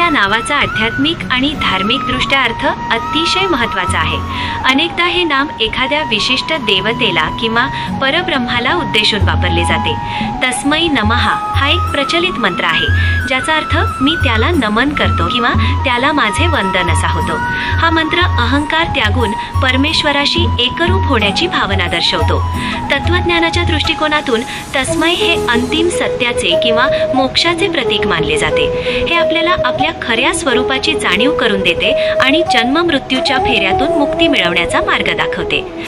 या नावाचा आध्यात्मिक आणि धार्मिक दृष्ट्या अर्थ अतिशय महत्त्वाचा आहे। अनेकदा हे नाम एखाद्या विशिष्ट देवतेला किंवा परब्रह्माला उद्देशून वापरले जाते। तस्मै नमः हा एक प्रचलित मंत्र आहे, ज्याचा अर्थ मी त्याला नमन करतो किंवा त्याला माझे वंदन असा होतो। हा मंत्र अहंकार त्यागून परमेश्वराशी एकरूप होण्याची भावना दर्शवतो। तत्वज्ञानाच्या दृष्टिकोनातून तस्मै हे अंतिम सत्याचे किंवा मोक्षाचे प्रतीक मानले जाते। हे आपल्याला आपल्या खऱ्या स्वरूपाची जाणीव करून देते आणि जन्म मृत्यूच्या फेऱ्यातून मुक्ती मिळवण्याचा मार्ग दाखवते।